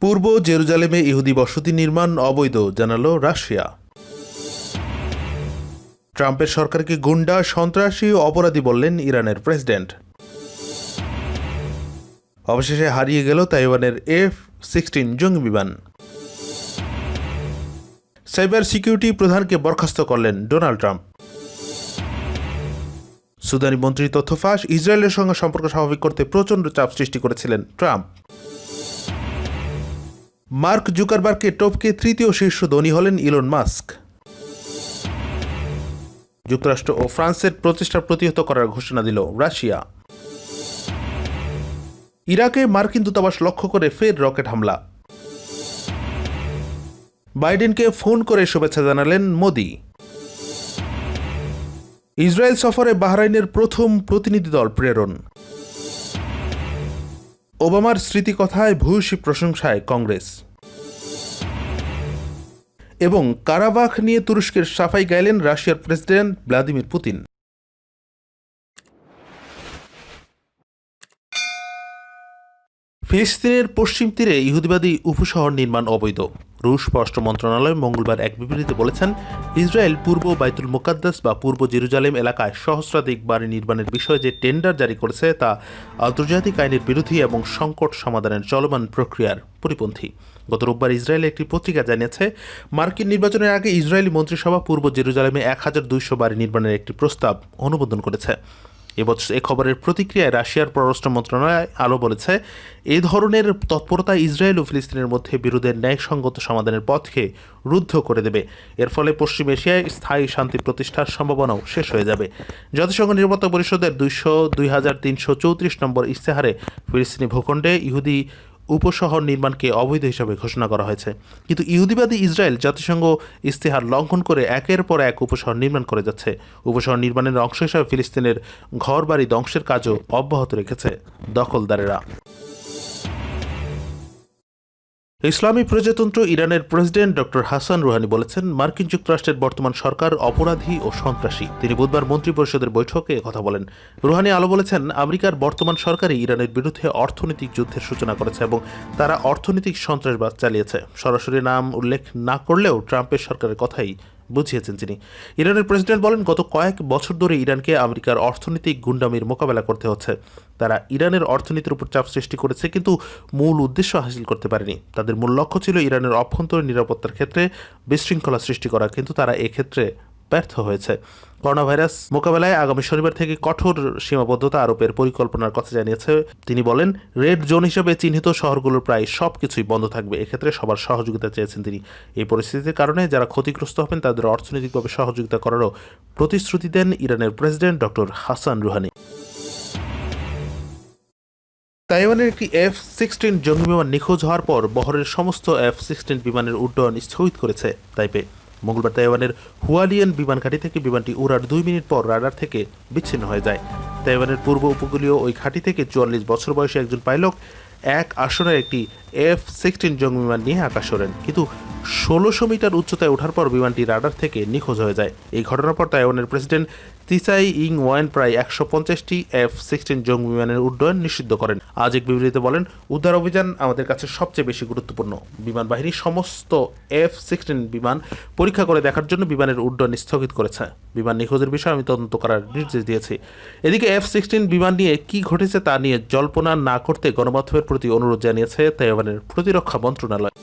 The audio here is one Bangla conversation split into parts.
পূর্ব জেরুজালেমে ইহুদি বসতি নির্মাণ অবৈধ জানালো রাশিয়া। ট্রাম্পের সরকারকে গুন্ডা, সন্ত্রাসী ও অপরাধী বললেন ইরানের প্রেসিডেন্ট। অবশেষে হারিয়ে গেল তাইওয়ানের F-16 জঙ্গি বিমান। সাইবার সিকিউরিটি প্রধানকে বরখাস্ত করলেন ডোনাল্ড ট্রাম্প। সুদানি মন্ত্রী তথ্য ফাঁস, ইসরায়েলের সঙ্গে সম্পর্ক স্বাভাবিক করতে প্রচণ্ড চাপ সৃষ্টি করেছিলেন ট্রাম্প। মার্ক জুকারবার্গকে টপকে তৃতীয় শীর্ষ ধনী হলেন ইলন মাস্ক। যুক্তরাষ্ট্র ও ফ্রান্সের প্রচেষ্টা প্রতিহত করার ঘোষণা দিল রাশিয়া। ইরাকে মার্কিন দূতাবাস লক্ষ্য করে ফের রকেট হামলা। বাইডেনকে ফোন করে শুভেচ্ছা জানালেন মোদি। ইসরায়েল সফরে বাহরাইনের প্রথম প্রতিনিধি দল প্রেরণ। ওবামার স্মৃতিকথায় ভূয়সী প্রশংসায় কংগ্রেস। এবং কারাবাখ নিয়ে তুরস্কের সাফাই গাইলেন রাশিয়ার প্রেসিডেন্ট ভ্লাদিমির পুতিন। ফিলিস্তিনের পশ্চিম তীরে ইহুদিবাদী উপশহর নির্মাণ অবৈধ। রুশ পররাষ্ট্র মন্ত্রণালয় মঙ্গলবার এক বিবৃতিতে বলেছেন, ইসরায়েল পূর্ব বাইতুল মুকাদ্দাস বা পূর্ব জেরুজালেম এলাকায় সহস্রাধিক বাড়ি নির্মাণের বিষয়ে যে টেন্ডার জারি করেছে তা আন্তর্জাতিক আইনের বিরোধী এবং সংকট সমাধানের চলমান প্রক্রিয়ার পরিপন্থী। গত রোববার ইসরায়েলের একটি পত্রিকা জানিয়েছে, মার্কিন নির্বাচনের আগে ইসরায়েলি মন্ত্রিসভা পূর্ব জেরুজালেমে 1200 বাড়ি নির্মাণের একটি প্রস্তাব অনুমোদন করেছে। এবছর এ খবরের প্রতিক্রিয়ায় রাশিয়ার পররাষ্ট্র মন্ত্রণালয় আলো বলেছে, এই ধরনের তৎপরতা ইসরায়েল ও ফিলিস্তিনের মধ্যে বিরোধের ন্যায়সঙ্গত সমাধানের পথকে রুদ্ধ করে দেবে। এর ফলে পশ্চিম এশিয়ায় স্থায়ী শান্তি প্রতিষ্ঠার সম্ভাবনাও শেষ হয়ে যাবে। জাতিসংঘ নিরাপত্তা পরিষদের 2334 নম্বর ইশতেহারে ফিলিস্তিনি ভূখণ্ডে ইহুদি উপশহর নির্মাণকে অবৈধ হিসাবে ঘোষণা করা হয়েছে। কিন্তু ইহুদিবাদী ইসরায়েল জাতিসংঘ ইশতেহার লঙ্ঘন করে একের পর এক উপশহর নির্মাণ করে যাচ্ছে। উপশহর নির্মাণের অংশ হিসাবে ফিলিস্তিনের ঘরবাড়ি ধ্বংসের কাজও অব্যাহত রেখেছে দখলদারেরা। ইসলামী প্রজাতন্ত্র ইরানের প্রেসিডেন্ট ডক্টর হাসান রুহানি বলেছেন, মার্কিন যুক্তরাষ্ট্রের বর্তমান সরকার অপরাধী ও সন্ত্রাসী। তিনি বুধবার মন্ত্রিপরিষদের বৈঠকে কথা বলেন। রুহানি আলো বলেছেন, আমেরিকার বর্তমান সরকারই ইরানের বিরুদ্ধে অর্থনৈতিক যুদ্ধের সূচনা করেছে এবং তারা অর্থনৈতিক সন্ত্রাসবাদ চালিয়েছে। সরাসরি নাম উল্লেখ না করলেও ট্রাম্পের সরকারের কথাই বুঝিয়েছেন তিনি। ইরানের প্রেসিডেন্ট বলেন, গত কয়েক বছর ধরে ইরানকে আমেরিকার অর্থনৈতিক গুন্ডামির মোকাবেলা করতে হচ্ছে। তারা ইরানের অর্থনীতির উপর চাপ সৃষ্টি করেছে, কিন্তু মূল উদ্দেশ্য হাসিল করতে পারেনি। তাদের মূল লক্ষ্য ছিল ইরানের অভ্যন্তরীণ নিরাপত্তার ক্ষেত্রে বিশৃঙ্খলা সৃষ্টি করা, কিন্তু তারা এক্ষেত্রে ব্যর্থ হয়েছে। করোনা ভাইরাস মোকাবেলায় আগামী শনিবার থেকে কঠোর সীমাবদ্ধতা আরোপের পরিকল্পনার কথা জানিয়েছে। তিনি বলেন, রেড জোন হিসেবে চিহ্নিত শহরগুলোর প্রায় সবকিছুই বন্ধ থাকবে। এক্ষেত্রে সবার সহযোগিতা চেয়েছেন তিনি। এই পরিস্থিতির কারণে যারা ক্ষতিগ্রস্ত হবেন তাদের অর্থনৈতিকভাবে সহযোগিতা করারও প্রতিশ্রুতি দেন ইরানের প্রেসিডেন্ট ডক্টর হাসান রুহানি। তাইওয়ানের একটি F-16 জঙ্গি বিমান নিখোঁজ হওয়ার পর বহরের সমস্ত F-16 বিমানের উড্ডয়ন স্থগিত করেছে তাইপে। মঙ্গলবার তাইওয়ানের হুয়ালিয়ান বিমান ঘাঁটি থেকে বিমানটি উড়ার 2 মিনিট পর রাডার থেকে বিচ্ছিন্ন হয়ে যায়। তাইওয়ানের পূর্ব উপকূলীয় ওই ঘাঁটি থেকে 44 বছর বয়সী একজন পাইলট এক আসনের একটি F-16 জঙ্গি বিমান নিয়ে আকাশ ওড়েন, কিন্তু 1600 মিটার উচ্চতায় ওঠার পর বিমানটি রাডার থেকে নিখোঁজ হয়ে যায়। এই ঘটনার পর তাইওয়ানের প্রেসিডেন্ট তিসাই ইং ওয়ান প্রায় 150টি F-16 জঙ্গি বিমানের উড্ডয়ন নিষিদ্ধ করেন। আজ এক বিবৃতিতে বলেন, উদ্ধার অভিযান আমাদের কাছে সবচেয়ে বেশি গুরুত্বপূর্ণ। বিমান বাহিনী সমস্ত F-16 বিমান পরীক্ষা করে দেখার জন্য বিমানের উড্ডয়ন স্থগিত করেছে। বিমান নিখোঁজের বিষয়ে আমি তদন্ত করার নির্দেশ দিয়েছি। এদিকে F-16 বিমান নিয়ে কি ঘটেছে তা নিয়ে জল্পনা না করতে গণমাধ্যমের প্রতি অনুরোধ জানিয়েছে তাইওয়ানের প্রতিরক্ষা মন্ত্রণালয়।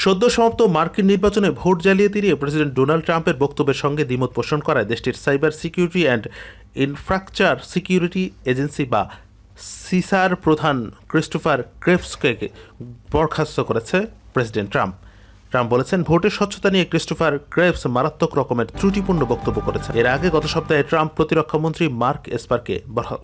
সদ্য সমাপ্ত মার্কিন নির্বাচনে ভোট জালিয়াতি নিয়ে প্রেসিডেন্ট ডোনাল্ড ট্রাম্পের বক্তব্যের সঙ্গে দ্বিমত পোষণ করায় দেশটির cyber security and infrastructure security agency বা সিসার প্রধান ক্রিস্টোফার ক্রেভসকে বরখাস্ত করেছে প্রেসিডেন্ট ট্রাম্প। ট্রাম্প বলেছেন, ভোটের স্বচ্ছতা নিয়ে ক্রিস্টোফার ক্রেভস মারাত্মক রকমের ত্রুটিপূর্ণ বক্তব্য করেছেন। এর আগে গত সপ্তাহে ট্রাম্প প্রতিরক্ষা মন্ত্রী মার্ক এসপারকে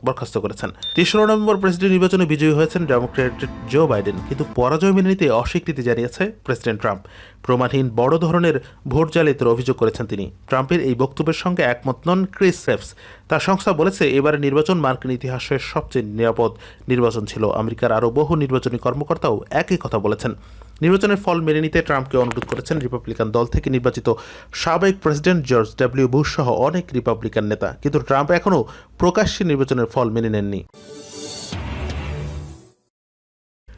বরখাস্ত করেছেন। 3 নভেম্বর প্রেসিডেন্ট নির্বাচনে বিজয়ী হয়েছেন ডেমোক্র্যাট জো বাইডেন, কিন্তু পরাজয় মেনে নিতে অস্বীকৃতি জানিয়েছে প্রেসিডেন্ট ট্রাম্প। প্রমাণহীন বড় ধরনের ভোট জালিয়াতির অভিযোগ করেছেন তিনি। ট্রাম্পের এই বক্তব্যের সঙ্গে একমত নন ক্রিস ক্রেভস। তার সংস্থা বলেছে, এবারের নির্বাচন মার্কিন ইতিহাসের সবচেয়ে নিরাপদ নির্বাচন ছিল। আমেরিকার আরও বহু নির্বাচনী কর্মকর্তাও একই কথা বলেছেন। নির্বাচনের ফল মেনে নিতে ট্রাম্পকে অনুরোধ করেছেন রিপাবলিকান দল থেকে নির্বাচিত সাবেক প্রেসিডেন্ট জর্জ ডব্লিউ বুশ সহ অনেক রিপাবলিকান নেতা, কিন্তু ট্রাম্প এখনও প্রকাশ্যে নির্বাচনের ফল মেনে নেননি।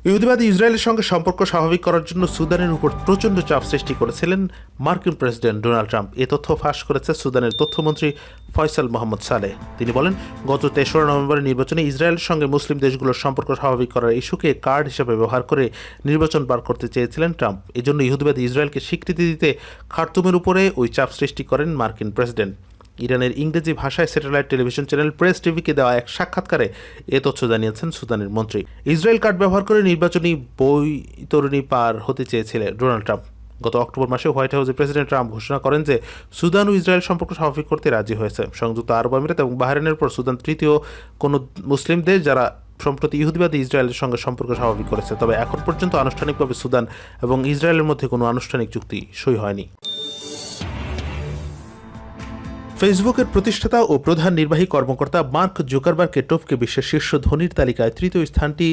ইহুদিবাদী ইসরায়েলের সঙ্গে সম্পর্ক স্বাভাবিক করার জন্য সুদানের উপর প্রচণ্ড চাপ সৃষ্টি করেছিলেন মার্কিন প্রেসিডেন্ট ডোনাল্ড ট্রাম্প। এ তথ্য ফাঁস করেছে সুদানের তথ্যমন্ত্রী ফয়সাল মোহাম্মদ সালেহ। তিনি বলেন, গত ৩রা নভেম্বরের নির্বাচনে ইসরায়েলের সঙ্গে মুসলিম দেশগুলোর সম্পর্ক স্বাভাবিক করার ইস্যুকে কার্ড হিসেবে ব্যবহার করে নির্বাচন পার করতে চেয়েছিলেন ট্রাম্প। এজন্য ইহুদিবাদী ইসরায়েলকে স্বীকৃতি দিতে খার্তুমের উপরে ওই চাপ সৃষ্টি করেন মার্কিন প্রেসিডেন্ট। ইরানের ইংরেজি ভাষায় স্যাটেলাইট টেলিভিশন চ্যানেল প্রেস টিভিকে দেওয়া এক সাক্ষাৎকারে এ তথ্য জানিয়েছেন সুদানের মন্ত্রী। ইসরায়েল কার্ড ব্যবহার করে নির্বাচনী বৈতরণী পার হতে চেয়েছিলেন ডোনাল্ড ট্রাম্প। গত অক্টোবর মাসে হোয়াইট হাউসে প্রেসিডেন্ট ট্রাম্প ঘোষণা করেন যে সুদান ও ইসরায়েল সম্পর্ক স্বাভাবিক করতে রাজি হয়েছে। সংযুক্ত আরব আমিরাত এবং বাহরাইনের পর সুদান তৃতীয় কোনো মুসলিম দেশ যারা সম্প্রতি ইহুদিবাদী ইসরায়েলের সঙ্গে সম্পর্ক স্বাভাবিক করেছে। তবে এখন পর্যন্ত আনুষ্ঠানিকভাবে সুদান এবং ইসরায়েলের মধ্যে কোনো আনুষ্ঠানিক চুক্তি সই হয়নি। ফেসবুকের প্রতিষ্ঠাতা ও প্রধান নির্বাহী কর্মকর্তা মার্ক জুকারবার্গকে টপকে বিশ্বের শীর্ষ ধনীর তালিকায় তৃতীয় স্থানটি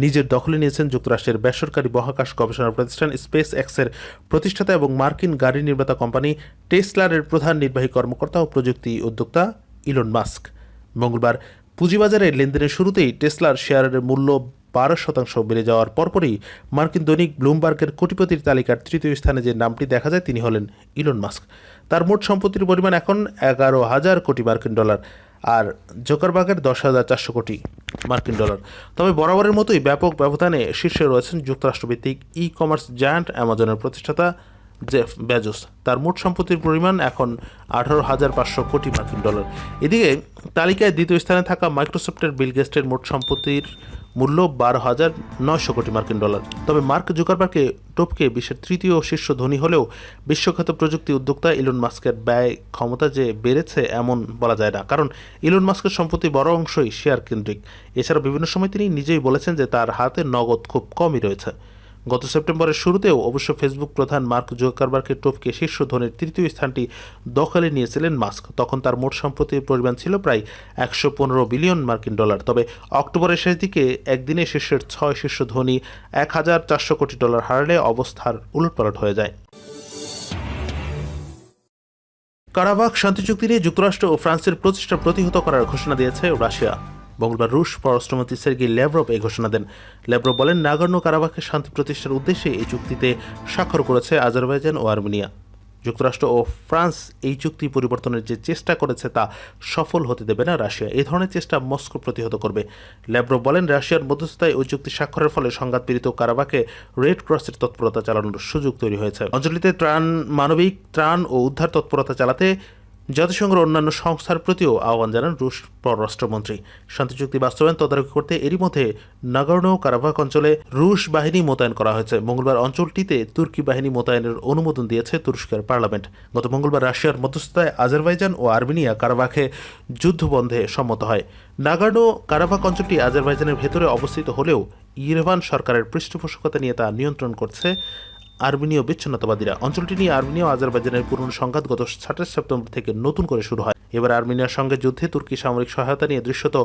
নিজের দখলে নিয়েছেন যুক্তরাষ্ট্রের বেসরকারি মহাকাশ গবেষণা প্রতিষ্ঠান স্পেস এক্সের প্রতিষ্ঠাতা এবং মার্কিন গাড়ি নির্মাতা কোম্পানি টেসলার প্রধান নির্বাহী কর্মকর্তা ও প্রযুক্তি উদ্যোক্তা ইলন মাস্ক। মঙ্গলবার পুঁজিবাজারে লেনদেনের শুরুতেই টেসলার শেয়ারের মূল্য 12% বেড়ে যাওয়ার পরপরই মার্কিন দৈনিক ব্লুমবার্গের কোটিপতির তালিকার তৃতীয় স্থানে যে নামটি দেখা যায় তিনি হলেন ইলন মাস্ক। তার মোট সম্পত্তির পরিমাণ এখন 11,000 কোটি মার্কিন ডলার, আর জুকারবার্গের 10,400 কোটি মার্কিন ডলার। তবে বরাবরের মতোই ব্যাপক ব্যবধানে শীর্ষে রয়েছেন যুক্তরাষ্ট্রভিত্তিক ই কমার্স জায়ান্ট অ্যামাজনের প্রতিষ্ঠাতা জেফ বেজোস। তার মোট সম্পত্তির পরিমাণ এখন 18,500 কোটি মার্কিন ডলার। এদিকে তালিকায় দ্বিতীয় স্থানে থাকা মাইক্রোসফটের বিল গেটসের মোট সম্পত্তির মূল্য 12,900 কোটি মার্কিন ডলার। তবে মার্ক জুকারবার্গকে টপকে বিশ্বের তৃতীয় শীর্ষ ধনী হলেও বিশ্বখ্যাত প্রযুক্তি উদ্যোক্তা ইলন মাস্কের ব্যয় ক্ষমতা যে বেড়েছে এমন বলা যায় না, কারণ ইলন মাস্কের সম্পত্তি বড় অংশই শেয়ার কেন্দ্রিক। এছাড়া বিভিন্ন সময় তিনি নিজেই বলেছেন যে তার হাতে নগদ খুব কমই রয়েছে। গত সেপ্টেম্বরের শুরুতেও অবশ্য ফেসবুক প্রধান মার্ক জুকারবার্গকে টপকে শীর্ষ ধনীর তৃতীয় স্থানটি দখলে নিয়েছিলেন মাস্ক। তখন তার মোট সম্পত্তির পরিমাণ ছিল প্রায় 115 বিলিয়ন মার্কিন ডলার। তবে অক্টোবরের শেষ দিকে একদিনে শীর্ষের 6 শীর্ষ ধনী 1,400 কোটি ডলার হারালে অবস্থার উলটপালট হয়ে যায়। কারাবাখ শান্তি চুক্তি নিয়ে যুক্তরাষ্ট্র ও ফ্রান্সের প্রচেষ্টা প্রতিহত করার ঘোষণা দিয়েছে রাশিয়া। মঙ্গলবার রুশ পররাষ্ট্রমন্ত্রী সের্গেই ল্যাভরভ এই ঘোষণা দেন। ল্যাভরভ বলেন, নাগর্নো কারাবাখের শান্তি প্রতিষ্ঠার উদ্দেশ্যে এই চুক্তিতে স্বাক্ষর করেছে আজারবাইজান ও আর্মেনিয়া। যুক্তরাষ্ট্র ও ফ্রান্স এই চুক্তি পরিবর্তনের যে চেষ্টা করেছে তা সফল হতে দেবে না রাশিয়া। এই ধরনের চেষ্টা মস্কো প্রতিহত করবে। ল্যাভরভ বলেন, রাশিয়ার মধ্যস্থতায় ওই চুক্তি স্বাক্ষরের ফলে সংঘাতপীড়িত কারাবাখে রেড ক্রসের তৎপরতা চালানোর সুযোগ তৈরি হয়েছে। অঞ্চলটিতে মানবিক ত্রাণ ও উদ্ধার তৎপরতা চালাতে জাতিসংঘের অন্যান্য সংস্থার প্রতিও আহ্বান জানান রুশ পররাষ্ট্রমন্ত্রী। শান্তি চুক্তি বাস্তবায়ন তদারকি করতে এরই মধ্যে নাগর্নো কারাবাখ অঞ্চলে রুশ বাহিনী মোতায়েন করা হয়েছে। মঙ্গলবার অঞ্চলটিতে তুর্কি বাহিনী মোতায়েনের অনুমোদন দিয়েছে তুরস্কের পার্লামেন্ট। গত মঙ্গলবার রাশিয়ার মধ্যস্থতায় আজারবাইজান ও আর্মেনিয়া কারাবাখে যুদ্ধবন্ধে সম্মত হয়। নাগর্নো কারাবাখ অঞ্চলটি আজারবাইজানের ভেতরে অবস্থিত হলেও ইয়েরেভান সরকারের পৃষ্ঠপোষকতা নিয়ে তা নিয়ন্ত্রণ করছে আর্মেনীয় বিচ্ছিন্নতাবাদীরা। অঞ্চলটি নিয়ে আর্মেনিয়া ও আজারবাইজানের পুরনো সংঘাত গত 27 সেপ্টেম্বর থেকে নতুন করে শুরু হয়। এবার আর্মেনিয়ার সঙ্গে যুদ্ধে তুর্কি সামরিক সহায়তা নিয়ে দৃশ্যত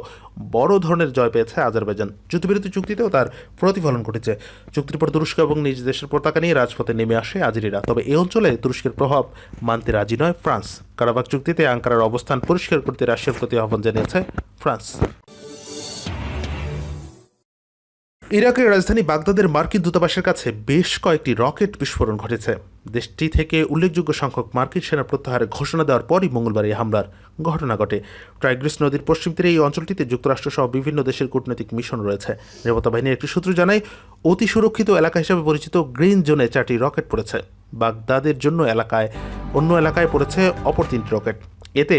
বড় ধরনের জয় পেয়েছে আজারবাইজান। যুদ্ধবিরতি চুক্তিতেও তার প্রতিফলন ঘটেছে। চুক্তির পর তুরস্ক এবং নিজ দেশের পতাকা নিয়ে রাজপথে নেমে আসে আজারিরা। তবে এই অঞ্চলে তুরস্কের প্রভাব মানতে রাজি নয় ফ্রান্স। কারাবাখ চুক্তিতে আঙ্কারার অবস্থান পরিষ্কার করতে রাশিয়ার প্রতি আহ্বান জানিয়েছে ফ্রান্স। ইরাকের রাজধানী বাগদাদের মার্কিন দূতাবাসের কাছে বেশ কয়েকটি রকেট বিস্ফোরণ ঘটেছে। দেশটি থেকে উল্লেখযোগ্য সংখ্যক মার্কিন সেনা প্রত্যাহারের ঘোষণা দেওয়ার পরই মঙ্গলবার এই হামলার ঘটনা ঘটে। টাইগ্রিস নদীর পশ্চিম তীরে এই অঞ্চলটিতে যুক্তরাষ্ট্রসহ বিভিন্ন দেশের কূটনৈতিক মিশন রয়েছে। নিরাপত্তা বাহিনীর একটি সূত্র জানায়, অতি সুরক্ষিত এলাকা হিসেবে পরিচিত গ্রিন জোনে 4টি রকেট পড়েছে। বাগদাদের জন্য অন্য এলাকায় পড়েছে অপর 3টি রকেট। এতে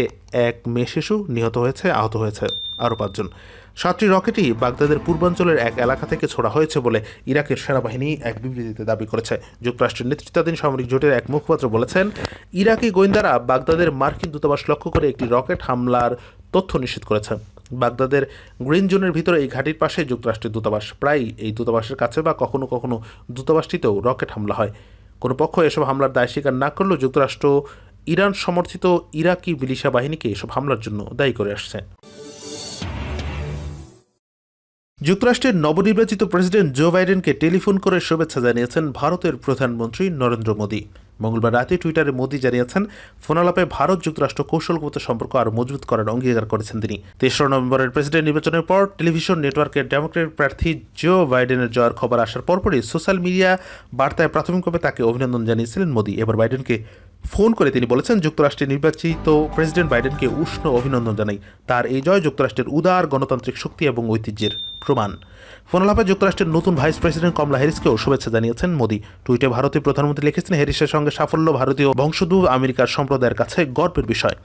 এক মেয়ে শিশু নিহত হয়েছে, আহত হয়েছে আরও 5 জন। 7টি রকেটই বাগদাদের পূর্বাঞ্চলের এক এলাকা থেকে ছোড়া হয়েছে বলে ইরাকের সেনাবাহিনী এক বিবৃতিতে দাবি করেছে। যুক্তরাষ্ট্রের নেতৃত্বাধীন সামরিক জোটের এক মুখপাত্র বলেছেন, ইরাকি গোয়েন্দারা বাগদাদের মার্কিন দূতাবাস লক্ষ্য করে একটি রকেট হামলার তথ্য নিশ্চিত করেছে। বাগদাদের গ্রিন জোনের ভিতরে এই ঘাঁটির পাশে যুক্তরাষ্ট্রের দূতাবাস। প্রায় এই দূতাবাসের কাছে বা কখনো কখনো দূতাবাসটিতেও রকেট হামলা হয়। কোনো পক্ষ এসব হামলার দায় স্বীকার না করলেও যুক্তরাষ্ট্র ইরান সমর্থিত ইরাকি মিলিশিয়া বাহিনীকে এসব হামলার জন্য দায়ী করে আসছে। যুক্তরাষ্ট্রের নবনির্বাচিত প্রেসিডেন্ট জো বাইডেনকে টেলিফোন করে শুভেচ্ছা জানিয়েছেন ভারতের প্রধানমন্ত্রী নরেন্দ্র মোদী। মঙ্গলবার রাতে টুইটারে মোদি জানিয়েছেন, ফোনালাপে ভারত যুক্তরাষ্ট্র কৌশলগত সম্পর্ক আরও মজবুত করার অঙ্গীকার করেছেন তিনি। ৩রা নভেম্বরের প্রেসিডেন্ট নির্বাচনের পর টেলিভিশন নেটওয়ার্কের ডেমোক্রেট প্রার্থী জো বাইডেনের জয়ের খবর আসার পরপরই সোশ্যাল মিডিয়া বার্তায় প্রাথমিকভাবে তাকে অভিনন্দন জানিয়েছিলেন মোদি। এবার বাইডেনকে ফোন করে তিনি বলেছেন, যুক্তরাষ্ট্রের নির্বাচিত প্রেসিডেন্ট বাইডেনকে উষ্ণ অভিনন্দন জানাই। তার এই জয় যুক্তরাষ্ট্রের উদার গণতান্ত্রিক শক্তি এবং ঐতিহ্যের প্রমাণ। ফোনালাপে যুক্তরাষ্ট্রের নতুন ভাইস প্রেসিডেন্ট কমলা হ্যারিসকেও শুভেচ্ছা জানিয়েছেন মোদি। টুইটে ভারতীয় প্রধানমন্ত্রী লিখেছেন, হ্যারিসের সঙ্গে সাফল্য ভারতীয় বংশোদ্ভূত আমেরিকার সম্প্রদায়ের কাছে গর্বের বিষয়।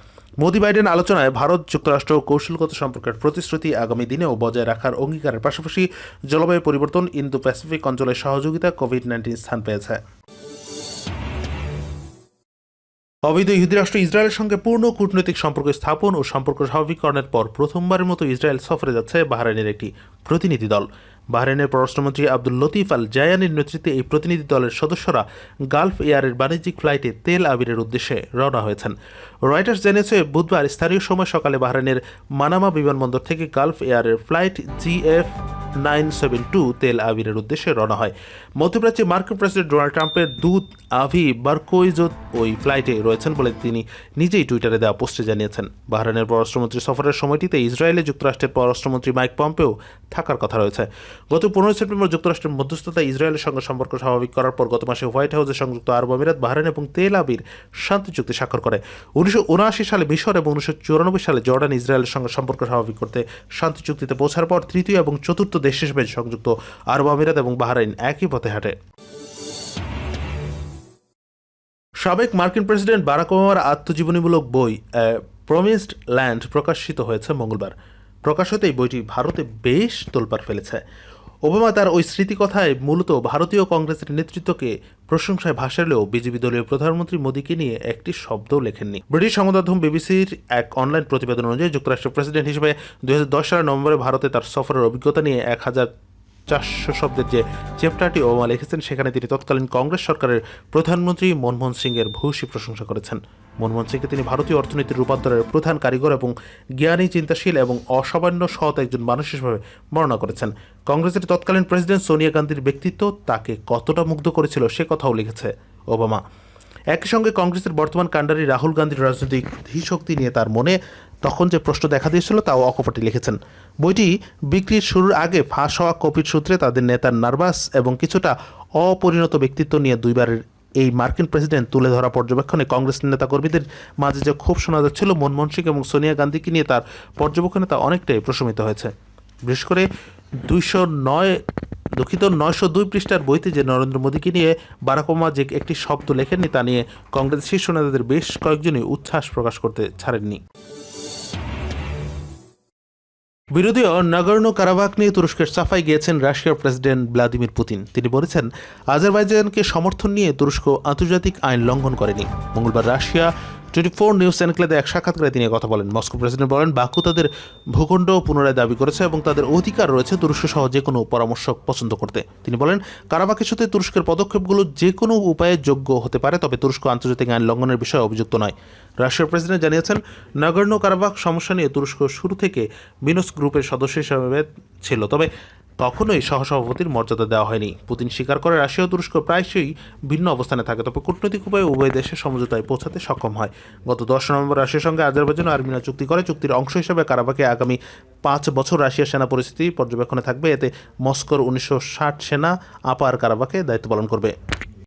মোদি বাইডেন আলোচনায় ভারত যুক্তরাষ্ট্র কৌশলগত সম্পর্কের প্রতিশ্রুতি আগামী দিনেও বজায় রাখার অঙ্গীকারের পাশাপাশি জলবায়ু পরিবর্তন, ইন্দো প্যাসিফিক অঞ্চলের সহযোগিতা, কোভিড-19 স্থান পেয়েছে। অবৈধ ইহুদি রাষ্ট্র ইসরায়েলের সঙ্গে পূর্ণ কূটনৈতিক সম্পর্ক স্থাপন ও সম্পর্ক স্বাভাবিককরণের পর প্রথমবারের মতো ইসরায়েল সফরে যাচ্ছে বাহরাইনের একটি প্রতিনিধি দল। বাহরাইনের পররাষ্ট্রমন্ত্রী আব্দুল লতিফ আল জায়ানির নেতৃত্বে এই প্রতিনিধি দলের সদস্যরা গালফ এয়ারের বাণিজ্যিক ফ্লাইটে তেল আবিরের উদ্দেশ্যে রওনা হয়েছেন। রয়টার্স জানিয়েছে, বুধবার স্থানীয় সময় সকালে বাহরাইনের মানামা বিমানবন্দর থেকে গালফ এয়ারের ফ্লাইট GF972 তেল আবিরের উদ্দেশ্যে রওনা হয়। মধ্যপ্রাচ্যে মার্কিন প্রেসিডেন্ট ডোনাল্ড ট্রাম্পের দূত আভি বারকোইজোত ওই ফ্লাইটে রয়েছেন বলে তিনি নিজেই টুইটারে দেওয়া পোস্টে জানিয়েছেন। বাহরাইনের পররাষ্ট্রমন্ত্রী সফরের সময়টিতে ইসরায়েলে যুক্তরাষ্ট্রের পররাষ্ট্রমন্ত্রী মাইক পম্পেও থাকার কথা রয়েছে। গত 15 সেপ্টেম্বর যুক্তরাষ্ট্রের মধ্যস্থতায় ইসরায়েলের সঙ্গে সম্পর্ক স্বাভাবিক করার পর গত মাসে হোয়াইট হাউসে সংযুক্ত আরব আমিরাত, বাহরাইন এবং তেল আবির শান্তি চুক্তি স্বাক্ষর করে। 1979 সালে মিশর এবং 1994 সালে জর্ডান ইসরায়েলের সঙ্গে সম্পর্ক স্বাভাবিক করতে শান্তি চুক্তিতে পৌঁছার পর তৃতীয় এবং চতুর্থ দেশ হিসেবে সংযুক্ত আরব আমিরাত এবং বাহরাইন একই পথে হাঁটে। সাবেক মার্কিন প্রেসিডেন্ট বারাক ওবামার আত্মজীবনীমূলক বই প্রমিসড ল্যান্ড প্রকাশিত হয়েছে মঙ্গলবার। প্রকাশিত এই বইটি ভারতে বেশ তোলপাড় ফেলেছে। ওবামা তার ওই স্মৃতিকথায় মূলত ভারতীয় কংগ্রেসের নেতৃত্বকে প্রশংসায় ভাসালেও বিজেপি দলীয় প্রধানমন্ত্রী মোদীকে নিয়ে একটি শব্দও লেখেননি। ব্রিটিশ সংবাদমাধ্যম বিবিসির এক অনলাইন প্রতিবেদন অনুযায়ী যুক্তরাষ্ট্রের প্রেসিডেন্ট হিসেবে 2010 সালের নভেম্বরে ভারতে তার সফরের অভিজ্ঞতা নিয়ে 1400 শব্দের যে চ্যাপ্টারটি ওবামা লিখেছেন, সেখানে তিনি তৎকালীন কংগ্রেস সরকারের প্রধানমন্ত্রী মনমোহন সিংয়ের ভূয়সী প্রশংসা করেছেন। মনমোহন সিংকে তিনি ভারতীয় অর্থনীতির রূপান্তরের প্রধান কারিগর এবং জ্ঞানী, চিন্তাশীল এবং অসামান্য সৎ একজন মানুষ হিসেবে বর্ণনা করেছেন। কংগ্রেসের তৎকালীন প্রেসিডেন্ট সোনিয়া গান্ধীর ব্যক্তিত্ব তাকে কতটা মুগ্ধ করেছিল সে কথাও লিখেছে ওবামা। একই সঙ্গে কংগ্রেসের বর্তমান কাণ্ডারি রাহুল গান্ধীর রাজনৈতিক ধীশক্তি নিয়ে তার মনে তখন যে প্রশ্ন দেখা দিয়েছিল তাও অকপটে লিখেছেন। বইটি বিক্রির শুরুর আগে ফাঁস হওয়া কপির সূত্রে তাদের নেতার নার্ভাস এবং কিছুটা অপরিণত ব্যক্তিত্ব নিয়ে দুইবারের এই মার্কিন প্রেসিডেন্ট তুলে ধরা পর্যবেক্ষণে কংগ্রেস নেতাকর্মীদের মাঝে যে ক্ষোভ শোনা যাচ্ছিল মনমোহন সিং এবং সোনিয়া গান্ধীকে নিয়ে তার পর্যবেক্ষণে তা অনেকটাই প্রশমিত হয়েছে। বিশেষ করে 902 পৃষ্ঠার বইতে যে নরেন্দ্র মোদীকে নিয়ে বারাক ওবামা যে একটি শব্দ লেখেননি তা নিয়ে কংগ্রেস শীর্ষ নেতাদের বেশ কয়েকজনই উচ্ছ্বাস প্রকাশ করতে ছাড়েননি। বিরোধীয় নাগর্নো কারাবাখ নিয়ে তুরস্কের সাফাই গিয়েছেন রাশিয়ার প্রেসিডেন্ট ভ্লাদিমির পুতিন। তিনি বলেছেন, আজারবাইজানকে সমর্থন নিয়ে তুরস্ক আন্তর্জাতিক আইন লঙ্ঘন করেনি। মঙ্গলবার রাশিয়া 24 নিউজ চ্যানেলে এক সাক্ষাৎকারে তিনি কথা বলেন। মস্কো প্রেসিডেন্ট বলেন, বাকু তাদের ভূখণ্ড পুনরায় দাবি করেছে এবং তাদের অধিকার রয়েছে তুরস্ক সহ যে কোনো পরামর্শ পছন্দ করতে। তিনি বলেন, কারাবাখ ইস্যুতে তুরস্কের পদক্ষেপগুলো যে কোনো উপায়ে যোগ্য হতে পারে, তবে তুরস্ক আন্তর্জাতিক আইন লঙ্ঘনের বিষয়ে অভিযুক্ত নয়। রাশিয়ার প্রেসিডেন্ট জানিয়েছেন, নাগর্নো কারাবাখ সমস্যা নিয়ে তুরস্ক শুরু থেকে মিনস্ক গ্রুপের সদস্য হিসেবে ছিল, তবে কখনোই সহসভাপতির মর্যাদা দেওয়া হয়নি। পুতিন স্বীকার করে রাশিয়া ও তুরস্ক প্রায়শই ভিন্ন অবস্থানে থাকে, তবে কূটনৈতিক উপায়ে উভয় দেশের সমঝোতায় পৌঁছাতে সক্ষম হয়। গত 10 নভেম্বর রাশিয়ার সঙ্গে আজারবাইজান ও আর্মেনিয়া চুক্তি করে। চুক্তির অংশ হিসেবে কারাবাখে আগামী 5 বছর রাশিয়ার সেনা পরিস্থিতি পর্যবেক্ষণে থাকবে। এতে মস্কোর 1960 সেনা আপার কারাবাখে দায়িত্ব পালন করবে।